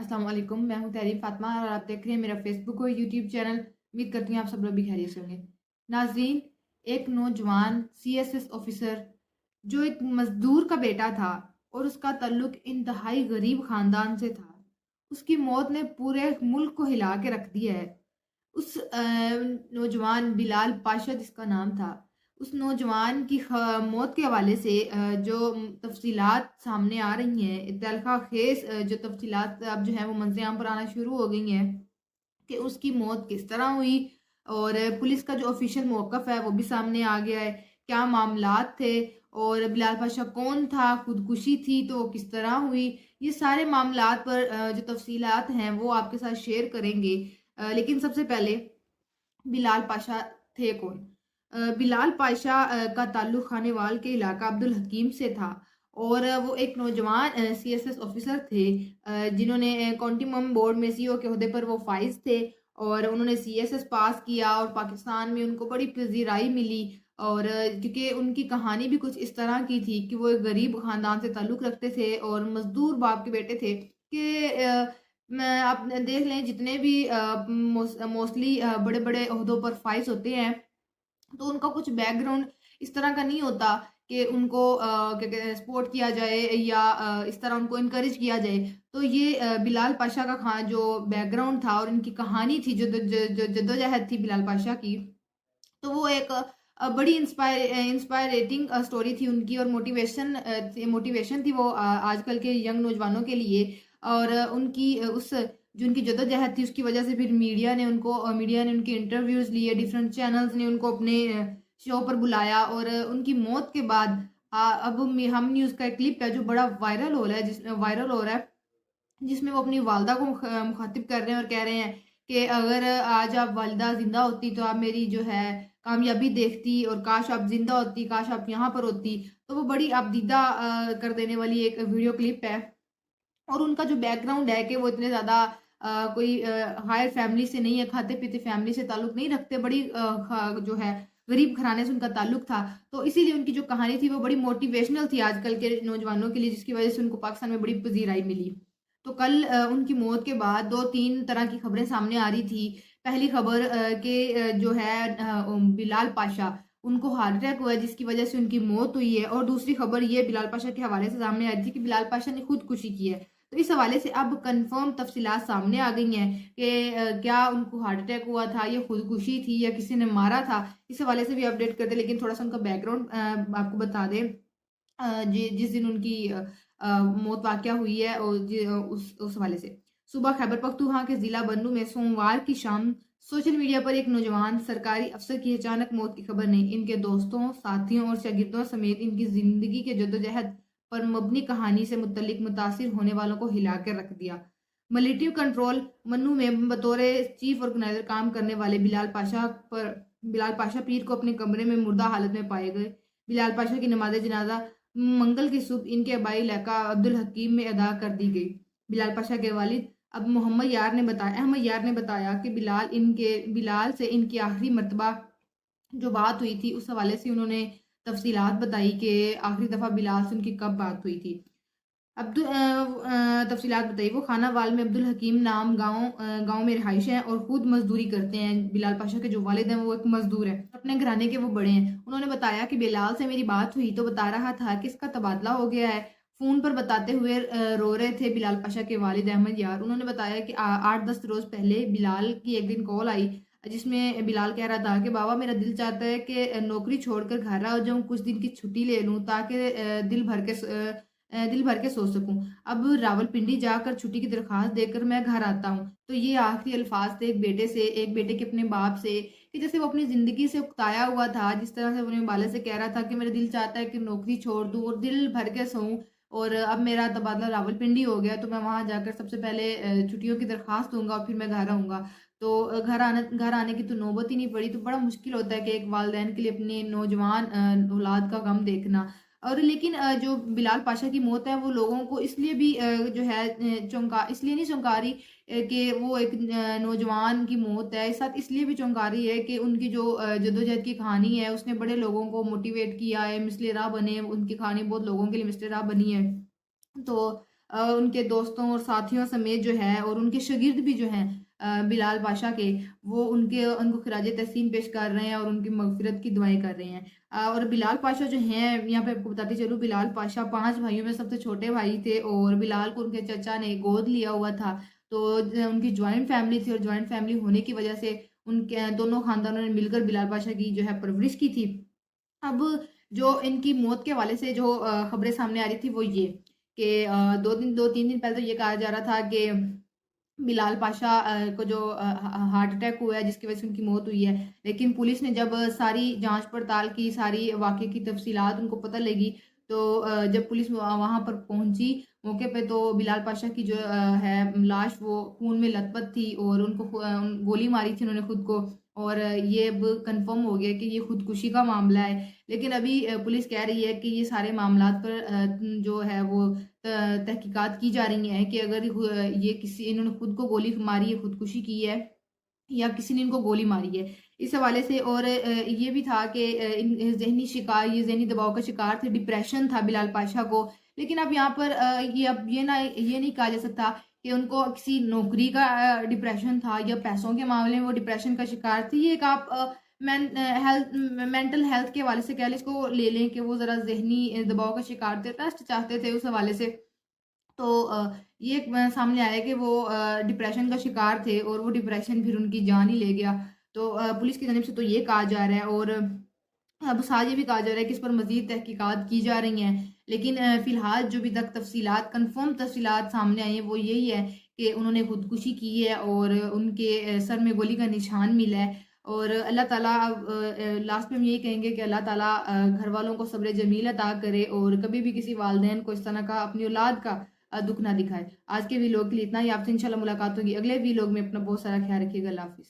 अस्सलाम वालेकुम। मैं हूँ तहरीर फातिमा और आप देख रहे हैं मेरा फेसबुक और यूट्यूब चैनल। उम्मीद करती हूँ आप सब लोग भी खैरियत से होंगे। नाज़रीन, एक नौजवान सीएसएस ऑफिसर जो एक मजदूर का बेटा था और उसका ताल्लुक इंतहाई गरीब खानदान से था, उसकी मौत ने पूरे मुल्क को हिला के रख दिया है। उस नौजवान बिलाल पाशा जिसका नाम था, उस नौजवान की मौत के हवाले से जो तफसीलात सामने आ रही हैं, तलखा खेस जो तफसीलात अब जो है वो मंजर आम पर आना शुरू हो गई हैं कि उसकी मौत किस तरह हुई और पुलिस का जो ऑफिशियल मौक़िफ़ है वो भी सामने आ गया है। क्या मामलात थे और बिलाल पाशा कौन था, खुदकुशी थी तो वो किस तरह हुई, ये सारे मामलात पर जो तफसीलात हैं वो आपके साथ शेयर करेंगे। लेकिन सबसे पहले बिलाल पाशा थे कौन? बिलाल पाशा का ताल्लुक खानेवाल के इलाका अब्दुल हकीम से था और वो एक नौजवान सीएसएस ऑफिसर थे जिन्होंने कॉन्टीमम बोर्ड में सीईओ के ओहदे पर वो फाइज थे और उन्होंने सीएसएस पास किया और पाकिस्तान में उनको बड़ी पज़ीराई मिली और क्योंकि उनकी कहानी भी कुछ इस तरह की थी कि वो एक गरीब ख़ानदान से ताल्लुक़ रखते थे और मज़दूर बाप के बेटे थे कि मैं आप देख लें जितने भी मोस्टली बड़े-बड़े ओहदों पर फाइज़ होते हैं, तो उनका कुछ बैकग्राउंड इस तरह का नहीं होता कि उनको क्या कहते हैं सपोर्ट किया जाए या इस तरह उनको इनकरेज किया जाए। तो ये बिलाल पाशा का जो बैकग्राउंड था और इनकी कहानी थी, जो जद्दोजहद थी बिलाल पाशा की, तो वो एक बड़ी इंस्पायरेटिंग स्टोरी थी उनकी और मोटिवेशन थी वो आजकल के यंग नौजवानों के लिए और उनकी उस जो उनकी जद्दोजहद थी उसकी वजह से फिर मीडिया ने उनके इंटरव्यूज़ लिए, डिफरेंट चैनल्स ने उनको अपने शो पर बुलाया और उनकी मौत के बाद अब हम न्यूज़ का एक क्लिप है जो बड़ा वायरल हो रहा है जिसमें वो अपनी वालदा को मुखातिब कर रहे हैं और कह रहे हैं कि अगर आज आप वालिदा ज़िंदा होती तो आप मेरी जो है कामयाबी देखती और काश आप ज़िंदा होती, काश आप यहाँ पर होती। तो वो बड़ी आपदीदा कर देने वाली एक वीडियो क्लिप है और उनका जो बैकग्राउंड है कि वो इतने ज़्यादा कोई हायर फैमिली से नहीं है, खाते-पीते फैमिली से ताल्लुक नहीं रखते, बड़ी जो है गरीब घराने से उनका ताल्लुक था। तो इसीलिए उनकी जो कहानी थी वो बड़ी मोटिवेशनल थी आजकल के नौजवानों के लिए जिसकी वज़ह से उनको पाकिस्तान में बड़ी पज़ीराई मिली। तो कल उनकी मौत के बाद 2-3 तरह की खबरें सामने आ रही थी। पहली खबर कि जो है बिलाल पाशा उनको हार्ट अटैक हुआ है जिसकी वज़ह से उनकी मौत हुई है और दूसरी खबर ये बिलाल पाशा के हवाले से सामने आई थी कि बिलाल पाशा ने खुदकुशी की है। तो इस हवाले से अब कन्फर्म तफसीलात सामने आ गई हैं कि क्या उनको हार्ट अटैक हुआ था या खुदकुशी थी या किसी ने मारा था? इस हवाले से भी अपडेट कर दें लेकिन थोड़ा-सा उनका बैकग्राउंड आपको बता दें। जिस दिन उनकी मौत वाक़या हुई है और उस हवाले से। सुबह खैबर पख्तूनख्वा के ज़िला बन्नू में सोमवार की शाम सोशल मीडिया पर एक नौजवान सरकारी अफ़सर की अचानक मौत की खबर ने इनके दोस्तों, साथियों और शागिर्दों समेत इनकी ज़िंदगी के जद्दोजहद पर मबनी कहानी से मुत्तल्लिक मुतासिर होने वालों को हिला कर रख दिया। मिलिट्री कंट्रोल मन्नू में बतौर चीफ ऑर्गेनाइज़र काम करने वाले बिलाल पाशा पीर को अपने कमरे में मुर्दा हालत में पाए गए। बिलाल पाशा की नमाज़ जनाज़ा मंगल की सुबह इनके आबाई इलाका अब्दुल हकीम में अदा कर दी गई। बिलाल पाशा के वालिद अब अहमद यार ने बताया कि बिलाल से इनकी आखिरी मर्तबा जो बात हुई थी उस हवाले से उन्होंने तफसीलात बताई कि आखिरी दफ़ा बिलाल से उनकी कब बात हुई थी। तफसीलात बताई वो खानावाल में अब्दुल हकीम नाम गाँव में रिहाइश है और खुद मजदूरी करते हैं। बिलाल पाशा के जो वालिद हैं वो एक मजदूर हैं, अपने घराने के वो बड़े हैं। उन्होंने बताया कि बिलाल से मेरी बात हुई तो बता रहा था कि इसका तबादला हो गया है। फ़ोन पर बताते हुए रो रहे थे बिलाल पाशा के वालिद अहमद यार। उन्होंने बताया कि 8-10 रोज़ पहले बिलाल की एक दिन कॉल आई जिसमें बिलाल कह रहा था कि बाबा मेरा दिल चाहता है कि नौकरी छोड़कर घर आ जाऊँ, कुछ दिन की छुट्टी ले लूँ ताकि दिल भर के सो सकूँ। अब रावलपिंडी जाकर छुट्टी की दरख्वास्त देकर मैं घर आता हूँ। तो ये आखिरी अल्फाज़ थे एक बेटे के अपने बाप से कि जैसे वो अपनी ज़िंदगी से उकताया हुआ था, जिस तरह से अपने वालिद से कह रहा था कि मेरा दिल चाहता है कि नौकरी छोड़ दूँ और दिल भर के सोऊँ और अब मेरा तबादला रावलपिंडी हो गया तो मैं वहाँ जाकर सबसे पहले छुट्टियों की दरख्वास्त दूँगा और फिर मैं घर आऊँगा। तो घर आने की तो नौबत ही नहीं पड़ी, तो बड़ा मुश्किल होता है कि एक वालिदैन के लिए अपने नौजवान औलाद का गम देखना। और लेकिन जो बिलाल पाशा की मौत है वो लोगों को इसलिए भी जो है इसलिए नहीं चौंका रही कि वो एक नौजवान की मौत है, इस साथ इसलिए भी चौंका रही है कि उनकी जो जद्दोजहद की कहानी है उसने बड़े लोगों को मोटिवेट किया है, मिसले राह बने, उनकी कहानी बहुत लोगों के लिए मिसले राह बनी है। तो उनके दोस्तों और साथियों समेत जो है और उनके शागिर्द भी जो हैं बिलाल पाशा के, वो उनको खिराज तहसीन पेश कर रहे हैं और उनकी मगफिरत की दुआएं कर रहे हैं। और बिलाल पाशा जो हैं, यहाँ पे आपको बताती चलूँ, बिलाल पाशा 5 भाइयों में सबसे छोटे भाई थे और बिलाल को उनके चचा ने गोद लिया हुआ था। तो उनकी जॉइंट फैमिली थी और जॉइंट फैमिली होने की वजह से उनके दोनों खानदानों ने मिलकर बिलाल पाशा की जो है परवरिश की थी। अब जो इनकी मौत के हवाले से जो खबरें सामने आ रही थी वो ये कि 2 3 दिन पहले तो ये कहा जा रहा था कि बिलाल पाशा को जो हार्ट अटैक हुआ है जिसकी वजह से उनकी मौत हुई है। लेकिन पुलिस ने जब सारी जांच पड़ताल की, सारी वाक़े की तफसीलात उनको पता लगी, तो जब पुलिस वहाँ पर पहुंची मौके पे, तो बिलाल पाशा की जो है लाश वो खून में लथपथ थी और उनको गोली मारी थी उन्होंने खुद को। और ये अब कंफर्म हो गया कि ये खुदकुशी का मामला है। लेकिन अभी पुलिस कह रही है कि ये सारे मामलात पर जो है वो तहकीकात की जा रही हैं कि अगर ये किसी इन्होंने खुद को गोली मारी है, खुदकुशी की है, या किसी ने इनको गोली मारी है, इस हवाले से। और ये भी था कि इन ज़हनी शिकार ये ज़हनी दबाव का शिकार थे, डिप्रेशन था बिलाल पाशा को। लेकिन अब यहाँ पर ये नहीं कहा जा सकता कि उनको किसी नौकरी का डिप्रेशन था या पैसों के मामले में वो डिप्रेशन का शिकार थी। ये एक आप मेंटल हेल्थ के हवाले से कह लें, इसको ले लें कि वो ज़रा ज़हनी दबाव का शिकार थे, रेस्ट चाहते थे उस हवाले से। तो ये सामने आया कि वो डिप्रेशन का शिकार थे और वो डिप्रेशन फिर उनकी जान ही ले गया। तो पुलिस की जानिब से तो ये कहा जा रहा है और अब साथ ये भी कहा जा रहा है कि इस पर मज़ीद तहकीकात की जा रही हैं। लेकिन फ़िलहाल जो अभी तक तफ़सीलात कन्फ़र्म तफ़सीलात सामने आई हैं वो यही है कि उन्होंने खुदकुशी की है और उनके सर में गोली का निशान मिला है। और अल्लाह ताला लास्ट में हम यही कहेंगे कि अल्लाह ताला घर वालों को सब्र जमील अता करे और कभी भी किसी वालिदैन को इस तरह का अपनी औलाद का दुःख ना दिखाए। आज के व्लॉग के लिए इतना ही। आपसे इंशाल्लाह मुलाकात होगी अगले व्लॉग में। अपना बहुत सारा ख्याल रखिएगा। अल्लाह हाफ़िज़।